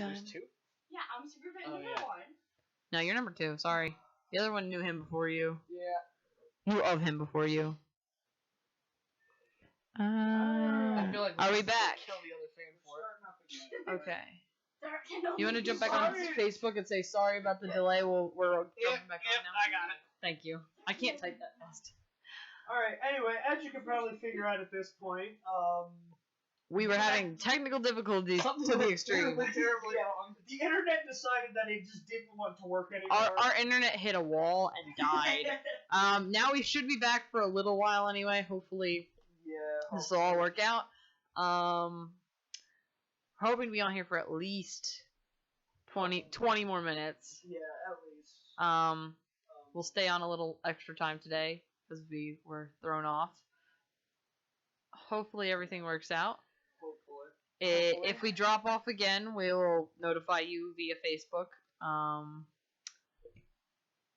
There's two? Yeah, I'm super fan Oh, number yeah. 1. No, you're number 2. Sorry. The other one knew him before you. Yeah. Knew of him before you. I feel like Are we should back? Kill the other fan for it. Okay. There can only You want to be jump back one. on Facebook and say sorry about the delay? We're jumping Yep, back yep, on now. I got it. Thank you. I can't type that fast. Alright, anyway, as you can probably figure out at this point, We were having technical difficulties to the extreme. terribly Yeah. wrong. the internet decided that it just didn't want to work anymore. Our internet hit a wall and died. Now we should be back for a little while anyway. Hopefully yeah. this will all work out. Hoping to be on here for at least 20 more minutes. Yeah, at least. We'll stay on a little extra time today because we were thrown off. Hopefully everything works out. Hopefully. If we drop off again, we'll notify you via Facebook.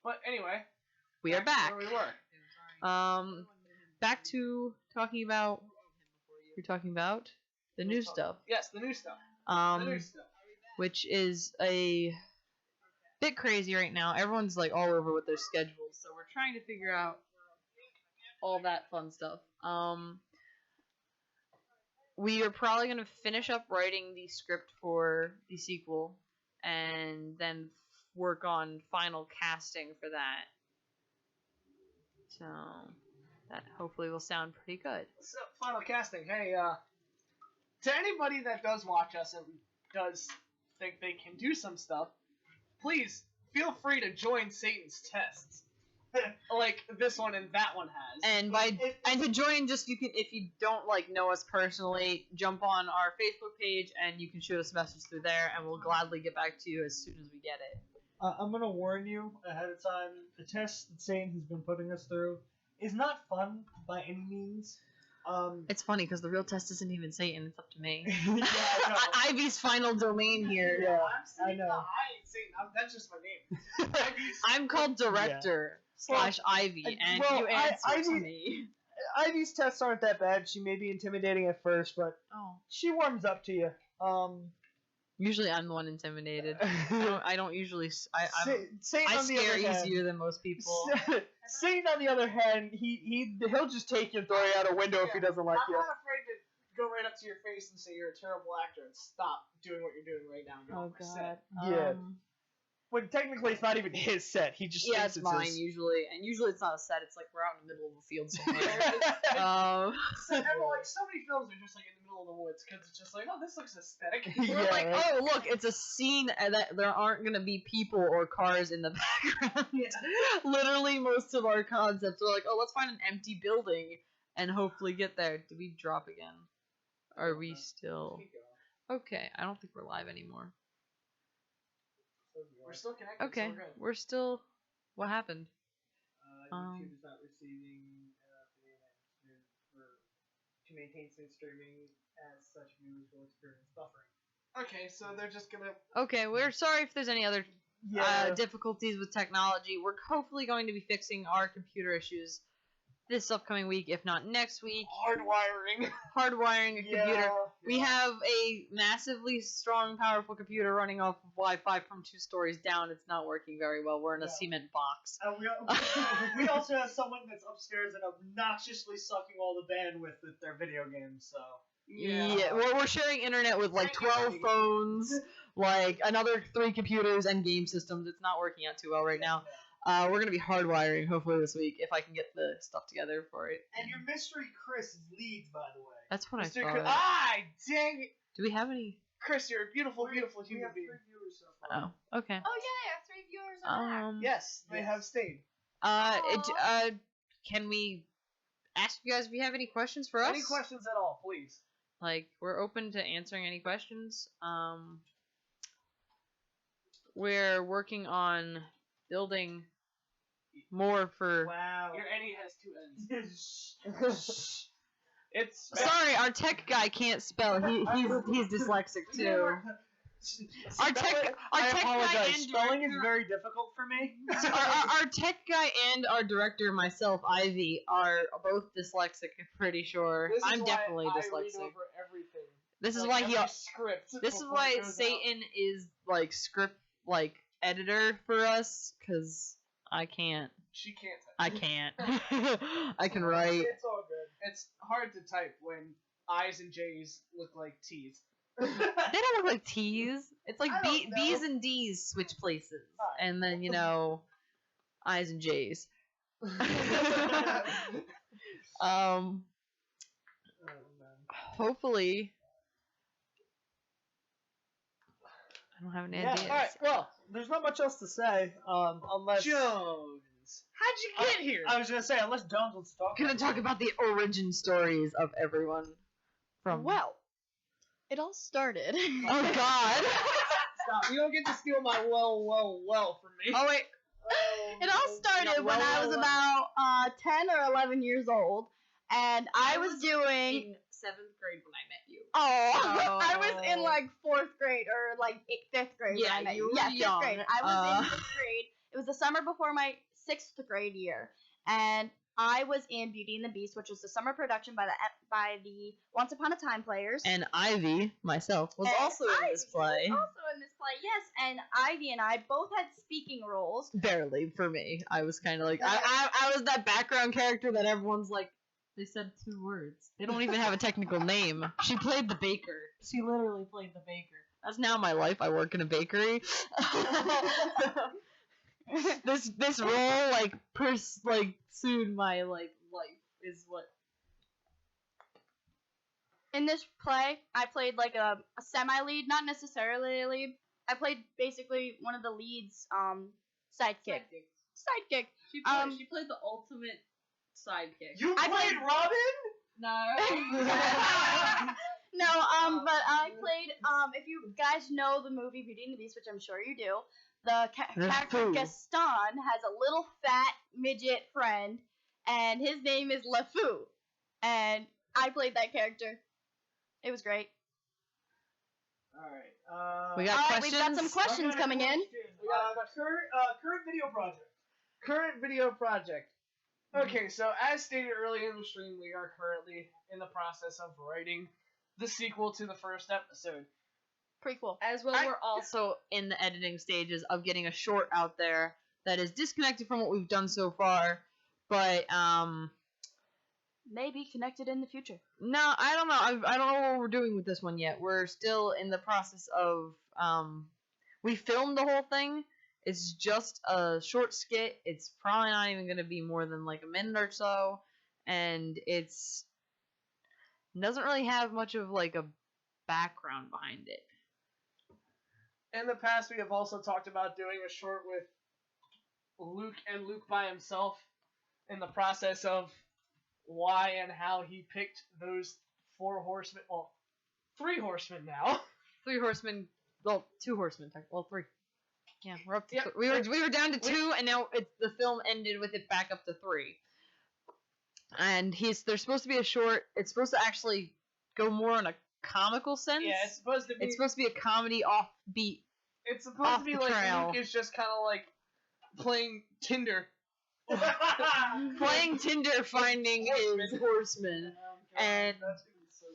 But anyway, We are back. where we were. Back to talking about. You're talking about the new stuff. Yes, the new stuff. The new stuff. Which is a bit crazy right now. Everyone's like all over with their schedules, so we're trying to figure out all that fun stuff. We are probably gonna finish up writing the script for the sequel, and then work on final casting for that. So that hopefully will sound pretty good. So, final casting. Hey, to anybody that does watch us and does think they can do some stuff, please feel free to join Satan's tests, like this one and that one has. And to join, just you can, if you don't like know us personally, jump on our Facebook page and you can shoot us a message through there, and we'll gladly get back to you as soon as we get it. I'm gonna warn you ahead of time. The test that Satan has been putting us through is not fun by any means. It's funny because the real test isn't even Satan; it's up to me. Yeah, I know. Ivy's final domain here. Yeah, I'm Satan. I know. I ain't Satan. That's just my name. I'm called director / Ivy, and well, you answer to Ivy- me. Ivy's tests aren't that bad. She may be intimidating at first, but Oh, she warms up to you. usually I'm the one intimidated. I don't usually. Satan I on the scare other hand, easier than most people. Satan on the other hand, he'll just take you and throw you out a window if he doesn't like I'm you. not afraid to go right up to your face and say you're a terrible actor and stop doing what you're doing right now. And get Oh off my set. God. Yeah. When technically it's not even his set. He just Yeah, thinks it's mine his. usually, and usually it's not a set. It's like we're out in the middle of a field somewhere. And like so many films are just like in the middle of the woods because it's just like, oh, this looks aesthetic. We're Yeah, like, right. oh look, it's a scene that there aren't gonna be people or cars in the background. Literally, most of our concepts are like, oh, let's find an empty building and hopefully get there. Did we drop again? Are we still? Keep going. Okay, I don't think we're live anymore. We're still connected. Okay, So we're good. we're still. What happened? YouTube is not receiving to maintain smooth streaming. As such, viewers will experience buffering. Okay, so they're just gonna. Okay, we're sorry if there's any other difficulties with technology. We're hopefully going to be fixing our computer issues this upcoming week, if not next week. Hardwiring. Hardwiring a computer. Yeah. We have a massively strong, powerful computer running off of Wi-Fi from 2 stories down. It's not working very well. We're in a Yeah. cement box. We also have someone that's upstairs and obnoxiously sucking all the bandwidth with their video games. So Yeah, we're sharing internet with like 12 phones, like another 3 computers and game systems. It's not working out too well right now. We're going to be hardwiring hopefully this week if I can get the stuff together for it. And your mystery Chris leads, by the way. That's what I Mr. thought. Dang it. Do we have any? Chris, you're a beautiful, beautiful We human have being. 3 viewers so far. Oh, okay. Oh yeah, 3 viewers are back. Yes, they Yes. have stayed. Can we ask you guys if you have any questions for us? Any questions at all, please? Like, we're open to answering any questions. We're working on building more for... Wow. Your Eddie has 2 ends. It's Sorry, our tech guy can't spell. He's dyslexic too. Our tech I guy apologize. and Spelling is director- very difficult for me. our tech guy and our director, myself, Ivy, are both dyslexic. I'm pretty sure. This is I'm why definitely I dyslexic. read over everything. This is like, why every script. This is before why it goes out. Satan is like script like editor for us, cause I can't. She can't. I can't. I can write. It's all good. It's hard to type when I's and J's look like T's. They don't look like T's. It's like I don't know. B's and D's switch places, and then I's and J's. Hopefully, I don't have any ideas. Alright, well, there's not much else to say, unless... Jones, how'd you get here? I was gonna say, unless Jones wants to talk. Gonna talk about the origin stories of everyone from. Well, it all started. Oh God. Stop! You don't get to steal my well from me. Oh wait. It all started when I was about 10 or 11 years old, and I was doing. In 7th grade when I met you. Oh, I was in like 4th grade or like 5th grade when Yeah, I met you you. were Yeah, 5th young. grade. I was in 5th grade. It was the summer before my 6th grade year, and I was in Beauty and the Beast, which was the summer production by the Once Upon a Time players. And Ivy, myself, was And also in this play. Also in this play, yes. And Ivy and I both had speaking roles. Barely for me. I was kind of like I was that background character that everyone's like. They said 2 words. They don't even have a technical name. She played the baker. She literally played the baker. That's now my life. I work in a bakery. this role soon my life is what. In this play, I played like a semi-lead, not necessarily a lead. I played basically one of the leads, sidekick. Sidekick. She played the ultimate sidekick. You played Robin? No. No, but I played, if you guys know the movie Beauty and the Beast, which I'm sure you do, the character LeFou. Gaston has a little fat midget friend, and his name is LeFou. And I played that character. It was great. Alright, We got Alright, questions. we've got some questions coming in. We got current video project. Current video project. Okay, so as stated earlier in the stream, we are currently in the process of writing the sequel to the first episode. Prequel. As well, we're also in the editing stages of getting a short out there that is disconnected from what we've done so far, but May be connected in the future. no, I don't know. I don't know what we're doing with this one yet. We're still in the process of we filmed the whole thing. It's just a short skit. It's probably not even going to be more than like a minute or so, and it doesn't really have much of like a background behind it. In the past, we have also talked about doing a short with Luke and Luke by himself in the process of why and how he picked those 4 horsemen. Well, 3 horsemen now. 3 horsemen. Well, 2 horsemen. Well, 3. Yeah, we're up to. Yep. We were down to 2, and now the film ended with it back up to 3. And there's supposed to be a short. It's supposed to actually go more in a comical sense. Yeah, it's supposed to be. It's supposed to be a comedy offbeat. It's supposed off to be the like trail. Luke is just kind of like playing Tinder. Playing Tinder, finding his horseman. And That's gonna be so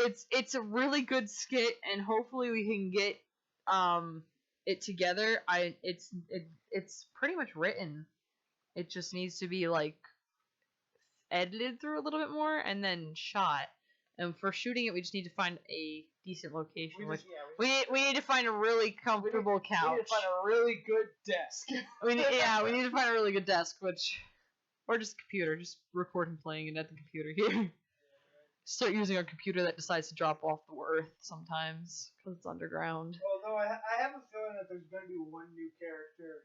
fun. it's a really good skit, and hopefully we can get it together. It's pretty much written. It just needs to be like edited through a little bit more and then shot. And for shooting it, we just need to find a decent location. We need to find a really comfortable couch. We need to find a really good desk. We need to find a really good desk, or just a computer. Just record him playing it at the computer here. Start using our computer that decides to drop off the earth sometimes because it's underground. Although I have a feeling that there's going to be one new character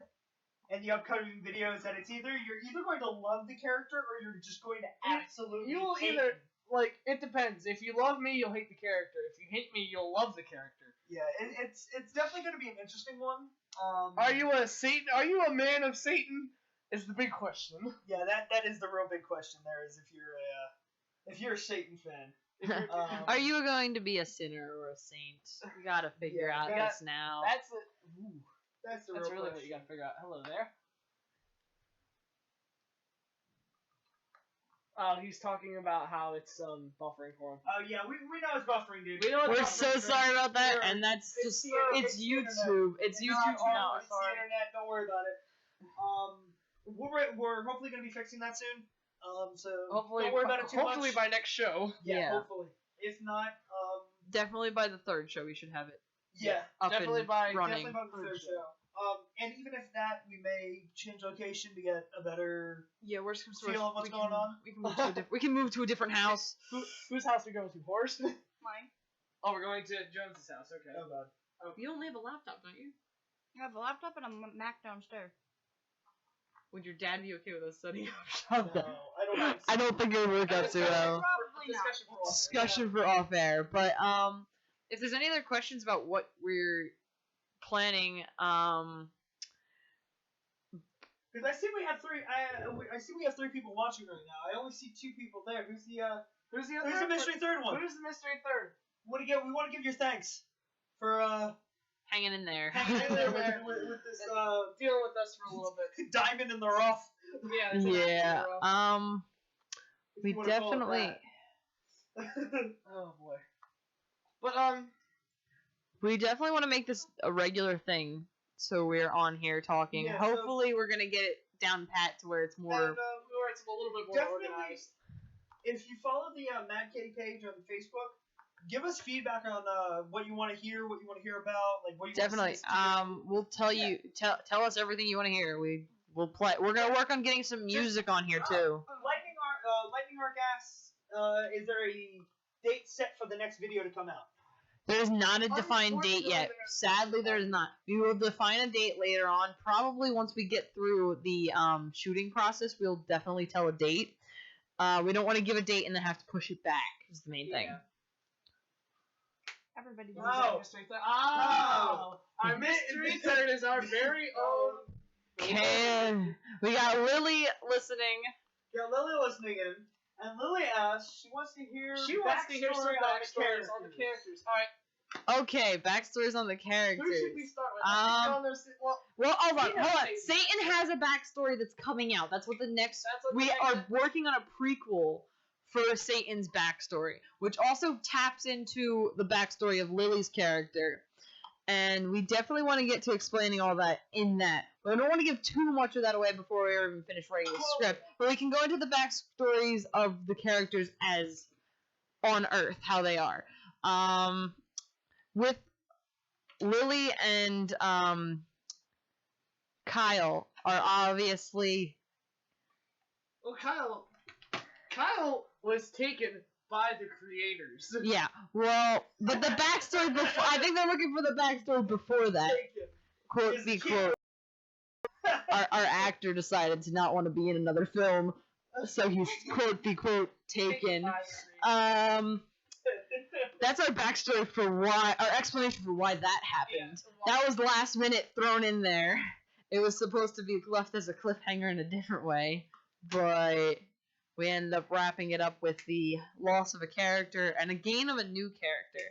in the upcoming videos that you're either going to love the character or you're just going to absolutely You will hate either him. like it depends. If you love me, you'll hate the character. If you hate me, you'll love the character. Yeah, it's definitely going to be an interesting one. Are you a Satan? Are you a man of Satan? Is the big question. Yeah, that is the real big question. There is if you're a Satan fan. Are you going to be a sinner or a saint? We gotta figure out that- this now. That's it. Ooh, That's the that's real really question. what you gotta figure out. Hello there. He's talking about how it's buffering for him. Oh yeah, we know it's buffering, dude. We know it's We're buffering. so sorry about that, Sure. and that's just the YouTube. It's YouTube not now. all, it's the internet. Don't worry about it. We're hopefully gonna be fixing that soon. So Hopefully, don't worry about it too hopefully much. by next show. Yeah. Hopefully. If not, Definitely by the third show we should have it yeah. up Definitely and by- running. Definitely about the third show. And even if that, we may change location to get a better. Yeah, we're just Feel of what's going on? We can move to a different house. Whose house are we going to? Horse? Mine. Oh, we're going to Jones's house. Okay. Oh god. You only have a laptop, don't you? I have a laptop and a Mac downstairs. Would your dad be okay with us setting No, up? I don't think so. I don't think it would work out too well. Probably not. Discussion for us. Discussion for off air, but if there's any other questions about what we're planning, Because I see we have three. I see we have 3 people watching right now. I only see 2 people there. Who's the Who's the Who's other? the mystery third one? Who's the mystery third? We want to give your thanks for hanging in there. hanging in there with this Dealing with us for a little bit. diamond in the rough. Yeah. it's Yeah. rough. if We you wanna call it definitely. that. Oh boy. But We definitely want to make this a regular thing, so we're on here talking. Yeah, so- Hopefully, we're gonna get it down pat to where it's more. where it's a little bit more Definitely. organized. If you follow the Mad Kitty page on Facebook, give us feedback on what you want to hear, what you want to hear about, like what you Definitely. Want to see. We'll tell you. Tell us everything you want to hear. We'll play. We're gonna work on getting some music on here too. Lightning Arc asks, is there a date set for the next video to come out? There's not a defined date Unfortunately, yet. there's Sadly, there's not. We will define a date later on. Probably once we get through the shooting process, we'll definitely tell a date. We don't want to give a date and then have to push it back. Is the main thing. Yeah. Everybody does Oh. that. Mystery third. Oh. Our mystery third is our very own. Can we got Lily listening? Yeah, Lily listening in, and Lily asks, she wants to hear. She wants to hear some backstories on the characters. All right. Okay, backstories on the characters. Who should we start with? I think we all know well, Well, hold on, We know hold on. Satan. Satan has a backstory that's coming out. That's what the next. That's what We the are next- working on a prequel for Satan's backstory, which also taps into the backstory of Lily's character. And we definitely want to get to explaining all that in that. But I don't want to give too much of that away before we even finish writing the script. But we can go into the backstories of the characters as on Earth, how they are. With Lily and Kyle are obviously Well, Kyle was taken by the creators. yeah. Well, but the backstory before I think they're looking for the backstory before that. Quote Is be the quote. Our actor decided to not want to be in another film, so he's quote be quote taken. by the creators. That's our backstory for why our explanation for why that happened. That was last minute thrown in there. It was supposed to be left as a cliffhanger in a different way, but we ended up wrapping it up with the loss of a character and a gain of a new character,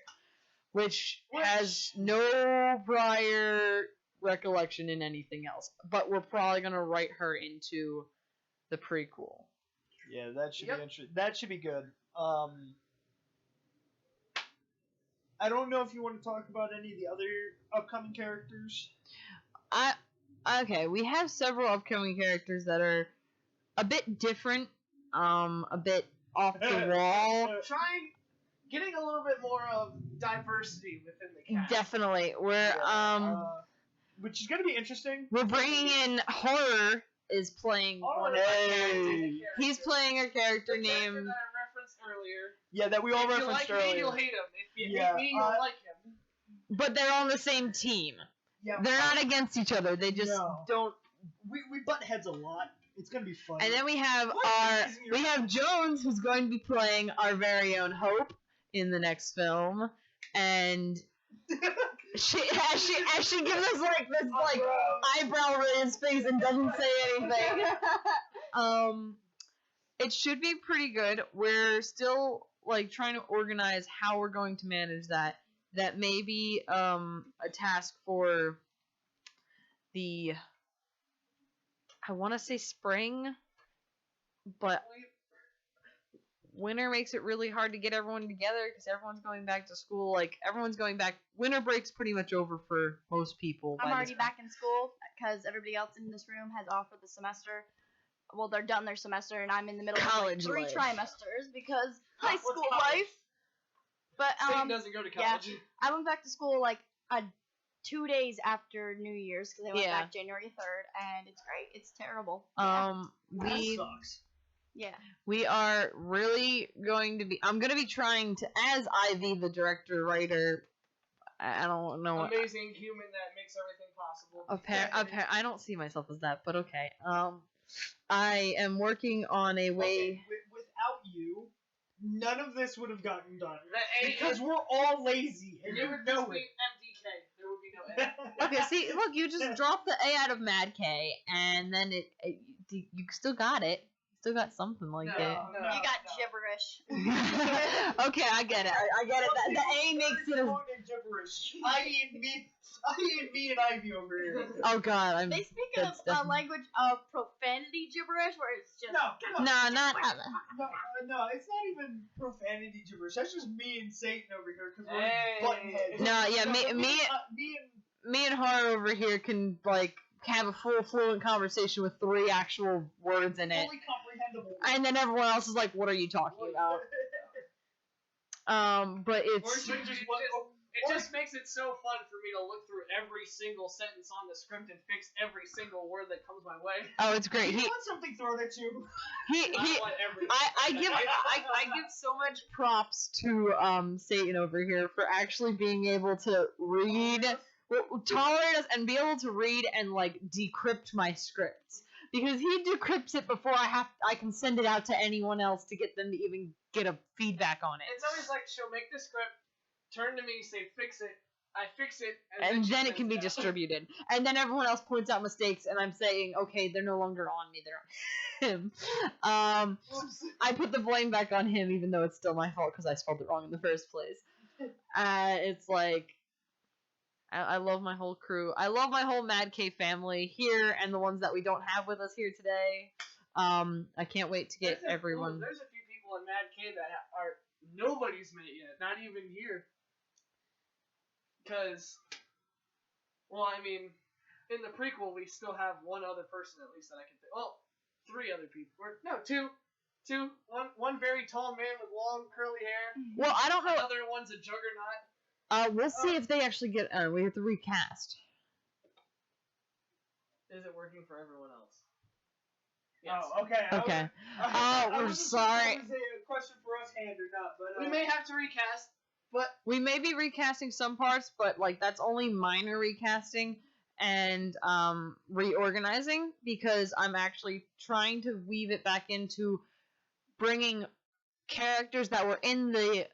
which has no prior recollection in anything else. But we're probably gonna write her into the prequel. Yeah, that should Yep. be interesting. That should be good. I don't know if you want to talk about any of the other upcoming characters. Okay, we have several upcoming characters that are a bit different, a bit off the wall. Getting a little bit more of diversity within the cast. Definitely, Which is going to be interesting. we're bringing in Horror is playing one of Hey. he's playing a character The character named that I referenced earlier. Yeah, that we all If you referenced like me, earlier. you'll hate him. If you Yeah, hate me, you'll like him. but they're on the same team. Yeah, They're not against each other. They just No. don't. we butt heads a lot. It's going to be fun. And then we have we have Jones who's going to be playing our very own Hope in the next film, and she as she gives us like this like eyebrow raised face and doesn't say anything. It should be pretty good. We're still like trying to organize how we're going to manage that. That may be a task for the I want to say spring, but winter makes it really hard to get everyone together because everyone's going back to school. Like, everyone's going back. Winter break's pretty much over for most people. I'm by already this point. back in school because everybody else in this room has off for the semester. Well, they're done their semester, and I'm in the middle College of like 3 life. trimesters because high What's school college? life. But Satan doesn't go to yeah. college. I went back to school like 2 days after New Year's because I went Yeah. back January 3rd, and it's great. It's terrible. Yeah. That We sucks. Yeah. we are really going to be. I'm going to be trying to, as Ivy, the director writer. I don't know. Amazing human that makes everything possible. I don't see myself as that, but okay. I am working on a way. Okay, without you, none of this would have gotten done. The A Because we're all lazy, and it you would know just be it. MDK. There would be no A. Okay, see, look, you just dropped the A out of Mad K, and then you still got it. Still got something like No. it. You got no. gibberish. Okay, I get it. I get it. The A makes it. gibberish. I and me and Ivy over here. Oh God, I'm. They speak That's a language of profanity gibberish where it's just. No, No, not. no, it's not even profanity gibberish. That's just me and Satan over here because we're Hey. button heads. No, yeah, me me and Har over here can like have a full fluent conversation with 3 actual words in and it, fully comprehensible. and then everyone else is like, "What are you talking about?" But Or it's. you just what? It just makes it so fun for me to look through every single sentence on the script and fix every single word that comes my way. Oh, it's great. You want something thrown at you? He I want everything. I give so much props to Satan over here for actually being able to read, tolerate us, and be able to read and like decrypt my scripts, because he decrypts it before I can send it out to anyone else to get them to even get a feedback on it. It's always like she'll make the script, turn to me, say fix it. I fix it, And she then it sends can be out. distributed. And then everyone else points out mistakes, and I'm saying, okay, they're no longer on me, they're on him. I put the blame back on him, even though it's still my fault because I spelled it wrong in the first place. It's like, I love my whole crew. I love my whole Mad K family here, and the ones that we don't have with us here today. I can't wait to get everyone. There's a few people in Mad K that are nobody's met yet, not even here. Because, well, I mean, in the prequel, we still have one other person at least that I can think. Well, 3 other people. Or, no, two. One very tall man with long curly hair. Well, I don't know. Another one's a juggernaut. We'll see if they actually get. We have to recast. Is it working for everyone else? Yes. Oh, okay. Okay. I We're wasn't sorry. sure if it was a question for us, hand or not, but We may have to recast, but We may be recasting some parts, but like that's only minor recasting and reorganizing, because I'm actually trying to weave it back into bringing characters that were in the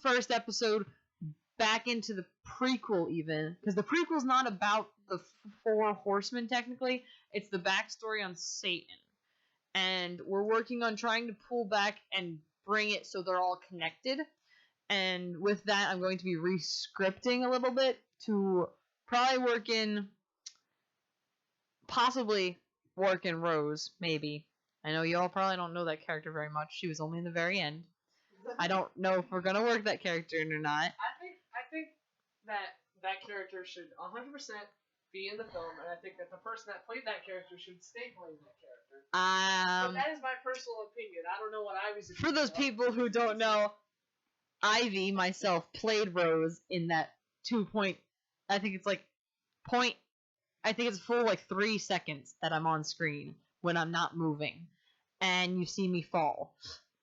first episode back into the prequel, even because the prequel's not about the 4 horsemen technically. It's the backstory on Satan, and we're working on trying to pull back and bring it so they're all connected. And with that, I'm going to be re-scripting a little bit to possibly work in Rose, maybe. I know y'all probably don't know that character very much. She was only in the very end. I don't know if we're gonna work that character in or not. I think that character should 100% be in the film, and I think that the person that played that character should stay playing that character. But that is my personal opinion. I don't know what Ivy's For opinion those is. people who don't know, Ivy, myself, played Rose in that I think it's a full like 3 seconds that I'm on screen when I'm not moving, and you see me fall.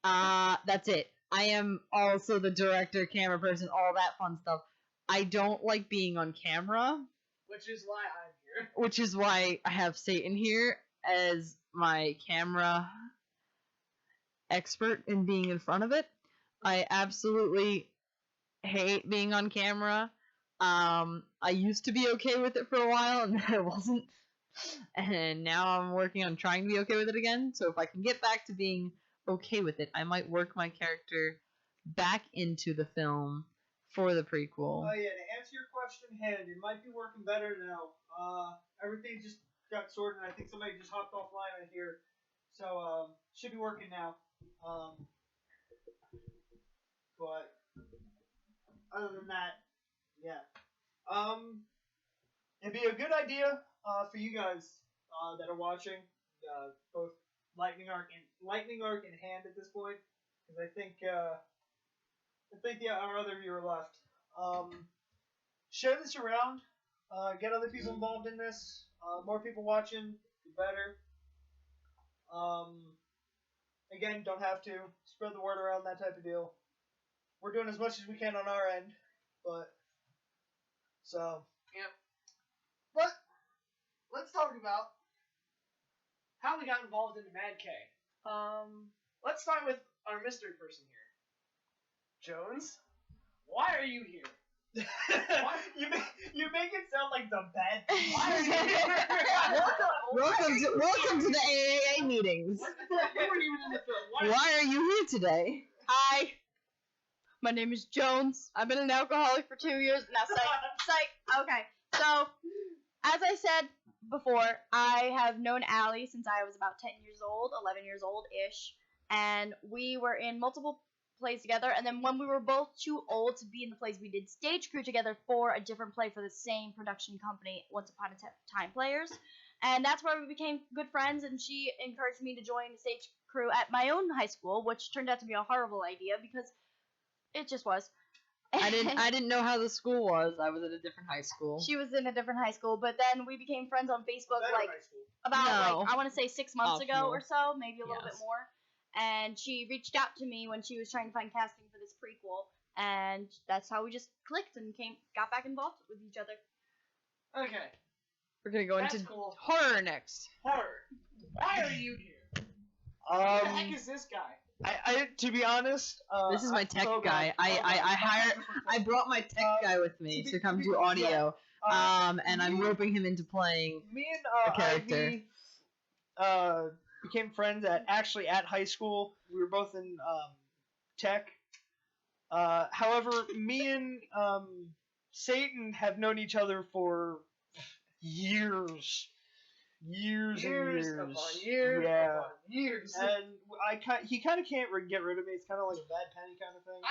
That's it. I am also the director, camera person, all that fun stuff. I don't like being on camera, Which is why I'm here. which is why I have Satan here as my camera expert in being in front of it. I absolutely hate being on camera. I used to be okay with it for a while, and then I wasn't. And now I'm working on trying to be okay with it again. So if I can get back to being okay with it, I might work my character back into the film for the prequel. Oh yeah, to answer your question, hand, it might be working better now. Everything just got sorted, and I think somebody just hopped offline right here, so should be working now. But other than that, yeah. It'd be a good idea for you guys that are watching, both Lightning Arc in hand at this point, because I think our other viewer left. Share this around. Get other people involved in this. More people watching, the better. Again, don't have to spread the word around, that type of deal. We're doing as much as we can on our end, but so. Yep. But let's talk about how we got involved into Mad K. Let's start with our mystery person here. Jones, why are you here? You make it sound like the bad thing. Why are you here? Welcome to the AAA meetings. You weren't even in the film. Why are you here today? Hi. My name is Jones. I've been an alcoholic for 2 years now. Psych. Okay. So, as I said before, I have known Allie since I was about 10 years old, 11 years old-ish. And we were in multiple plays together. And then when we were both too old to be in the plays, we did stage crew together for a different play for the same production company, Once Upon a Time Players. And that's where we became good friends, and she encouraged me to join the stage crew at my own high school, which turned out to be a horrible idea because it just was. I didn't know how the school was. I was at a different high school. She was in a different high school, but then we became friends on Facebook Better like high school. about No. like I want to say 6 months ago Optional. or so, maybe a little bit Yes. more. And she reached out to me when she was trying to find casting for this prequel, and that's how we just clicked and got back involved with each other. Okay, We're gonna go that's into cool. horror next. Horror. Why are you here? Who the heck is this guy? I to be honest, This is my I'm tech so guy. glad- I brought my tech guy with me to come do audio. And I'm roping him into playing. Me and a character. Ivy, became friends at high school. We were both in tech. However, me and Satan have known each other for years. Years upon years Yeah. upon years. And he kind of can't get rid of me. It's kind of like a bad penny kind of thing.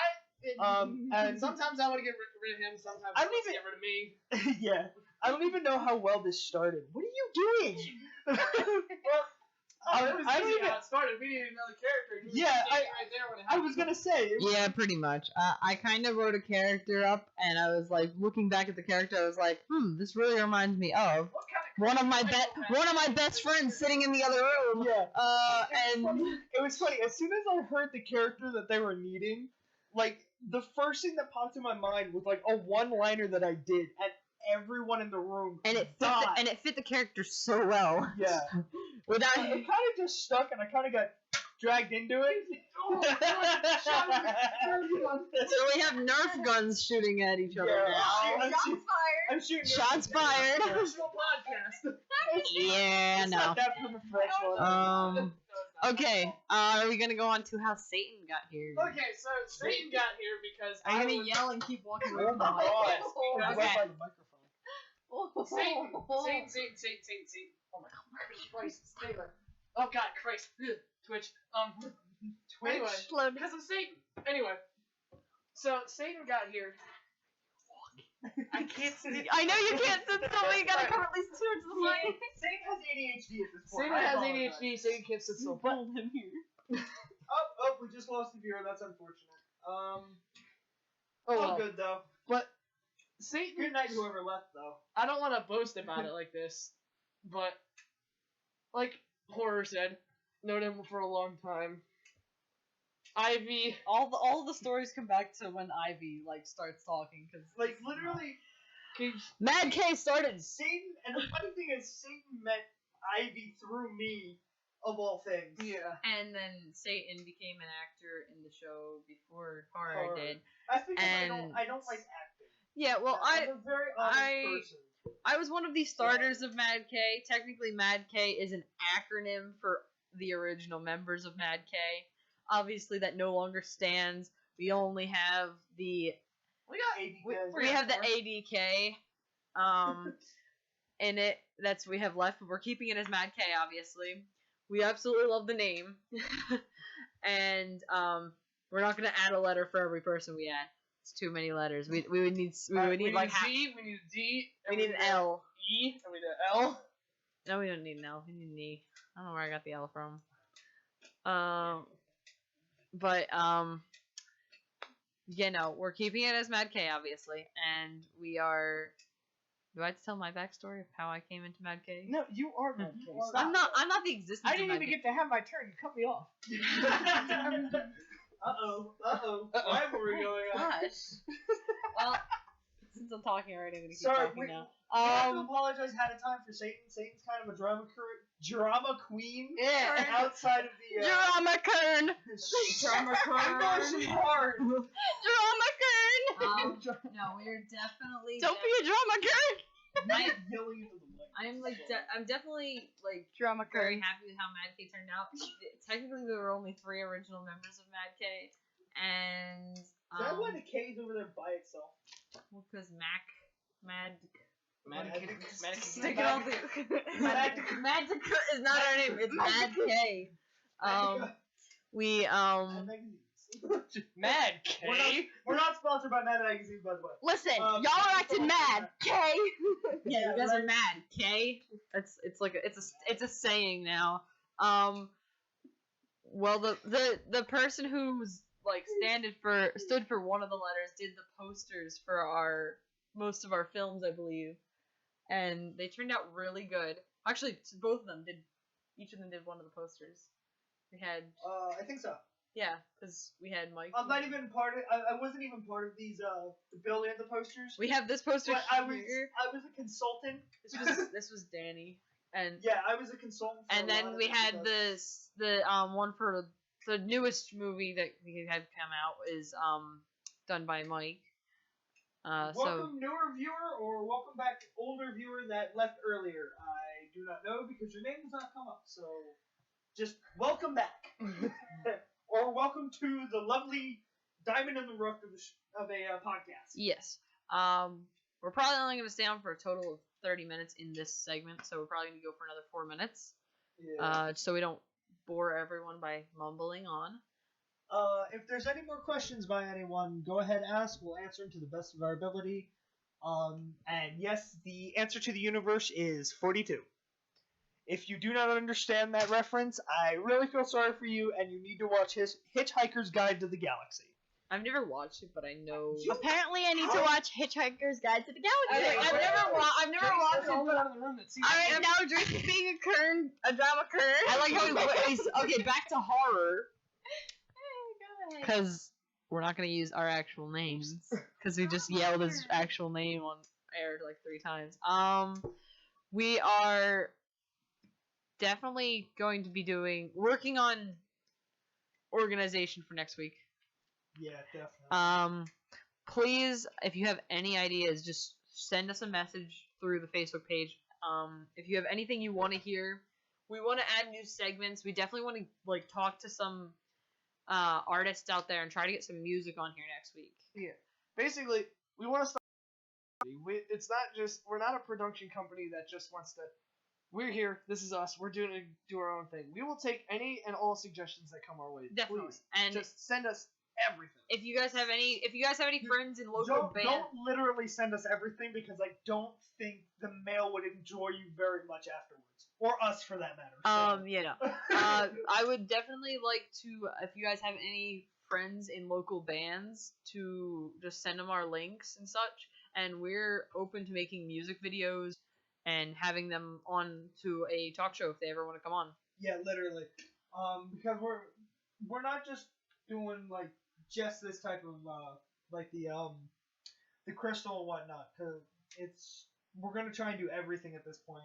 And Sometimes I want to get rid of him. Sometimes I I don't want to even- get rid of me. yeah. I don't even know how well this started. What are you doing? It was I don't easy even- how it started. We needed another character. He was Yeah, standing right there when it I happened. was gonna say. Yeah, pretty much. I kind of wrote a character up, and I was like looking back at the character. I was like, this really reminds me of What kind of one of my psychopath- best friends sitting in the other room. Yeah. And It was funny. As soon as I heard the character that they were needing, like the first thing that popped in my mind was like a one-liner that I did, and everyone in the room it fit the character so well. Yeah. Without It kind of just stuck, and I kind of got dragged into it. Oh, So we have Nerf guns shooting at each other Yeah. now. I'm shooting. Shots fired. Professional podcast. Yeah, It's no. not that professional. Okay. Are we gonna go on to how Satan got here? Okay, so Satan got here because Are you I gonna was... yell and keep walking away Oh from my the mic? god. Okay. Right by the microphone. Satan. Oh my Christ, Taylor. Oh God, Christ. Ugh. Twitch. Anyway, Explode. because of Satan. Anyway, so Satan got here. I can't see. I know you can't sit still, but you gotta Sorry. come at least towards the mic. Satan has ADHD at this point. Satan I has apologize. ADHD. Satan can't sit still. But him here. Oh, we just lost a viewer. That's unfortunate. oh All well. good though. But Satan. Good night, whoever left though. I don't want to boast about it like this, but like Horror said, known him for a long time. Ivy. All the stories come back to when Ivy starts talking because Like literally, Mad K started. Satan. And the funny thing is, Satan met Ivy through me, of all things. Yeah. And then Satan became an actor in the show before Horror Horror. did. I think And- I don't like acting. Yeah, well, I'm a very honest person. I was one of the starters of Mad K. Technically, Mad K is an acronym for the original members of Mad K. Obviously, that no longer stands. We only have the We got we have the ADK in it. That's we have left, but we're keeping it as Mad K. Obviously, we absolutely love the name, and We're not gonna add a letter for every person we add. It's too many letters. We would need we need like a Z, we need a D, we and need an L. E, and we need an L. No, we don't need an L. We need an E. I don't know where I got the L from. But yeah, no, we're keeping it as Mad K, obviously, and we are. Do I have to tell my backstory of how I came into Mad K? No, you are Mad K. I'm not the existence. I of didn't Mad even K. get to have my turn. You cut me off. Uh-oh. Rivalry going on. Gosh. Well, since I'm talking already, I'm gonna keep Sorry, talking now. We have to apologize ahead of time for Satan. Satan's kind of a drama queen Yeah. outside of the... Drama Kern! Drama I'm going so hard. Drama Kern! No, we're definitely. Don't be a drama Kern! I, Yelling into the mic. I'm like, I'm definitely like Drama very Kern. happy with how Mad K turned out. Technically, there were only 3 original members of Mad K, and Is that why the K's over there by itself? because Mad Stick it all through. Mad is not our name. It's Mad K. We Mad K. We're not sponsored by Mad Magazine, by the way. Listen, Um, y'all are acting mad, okay? Yeah, you guys are mad, K. It's like it's a saying now. Well, the person who's like stood for one of the letters did the posters for most of our films, I believe, and they turned out really good. Actually, both of them did. Each of them did one of the posters. We had I think so. yeah, because we had Mike. I'm not even part of. I wasn't even part of these. The building of the posters. We have this poster But here. I was a consultant. This was Danny, and Yeah, I was a consultant. For and a lot then of we these had posters. the one for the newest movie that we had come out is done by Mike. Welcome newer viewer or welcome back older viewer that left earlier. I do not know because your name does not come up. So just welcome back, or welcome to the lovely diamond in the rough of a podcast. Yes. We're probably only going to stay on for a total of 30 minutes in this segment, so we're probably going to go for another 4 minutes. Yeah. So we don't bore everyone by mumbling on. If there's any more questions by anyone, go ahead and ask. We'll answer them to the best of our ability. And yes, the answer to the universe is 42. If you do not understand that reference, I really feel sorry for you, and you need to watch his Hitchhiker's Guide to the Galaxy. I've never watched it, but I know. Apparently, I need to watch Hitchhiker's Guide to the Galaxy. I've never watched it. Out of the room that sees Alright, now Drake's being a drama Kern. I like how he's okay. Back to horror, because we're not gonna use our actual names, because we just yelled his actual name on air like 3 times. We are definitely going to be working on organization for next week. Yeah, definitely. Please, if you have any ideas, just send us a message through the Facebook page. If you have anything you want to hear, we want to add new segments. We definitely want to like talk to some artists out there and try to get some music on here next week. Yeah. Basically, we want to start. It's not just we're not a production company that just wants to. We're here. This is us. We're doing do our own thing. We will take any and all suggestions that come our way. Definitely. Please, And just send us everything. if you guys have any friends in local bands, Don't literally send us everything because I don't think the mail would enjoy you very much afterwards, or us for that matter. So. I would definitely like to, if you guys have any friends in local bands, to just send them our links and such. And we're open to making music videos and having them on to a talk show if they ever want to come on. Yeah, literally. Because we're not just doing like just this type of like the crystal and whatnot. Cause we're gonna try and do everything at this point.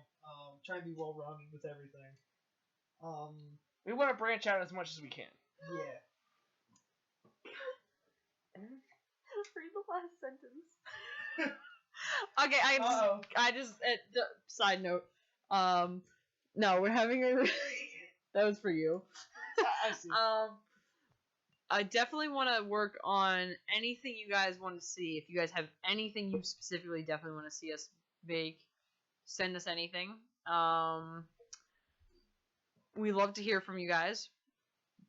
Try and be well rounded with everything. We want to branch out as much as we can. Yeah. Read the last sentence. Okay, I just side note. No, we're having a. That was for you. I see. I definitely want to work on anything you guys want to see. If you guys have anything you specifically definitely want to see us make, send us anything. We love to hear from you guys.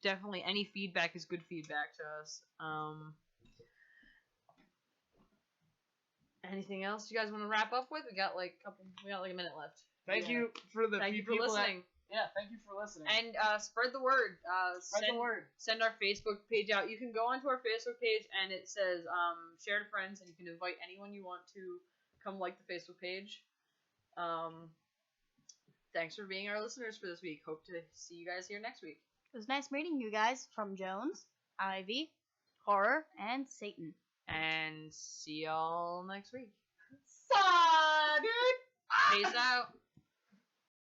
definitely any feedback is good feedback to us. Anything else you guys want to wrap up with? We got like a minute left. Thank you for the Thank you for people listening. thank you for listening. And spread the word. Spread the word. Send our Facebook page out. You can go onto our Facebook page and it says share to friends, and you can invite anyone you want to come like the Facebook page. Thanks for being our listeners for this week. Hope to see you guys here next week. It was nice meeting you guys from Jones, Ivy, Horror, and Satan. And see y'all next week. Saw, dude! Peace out.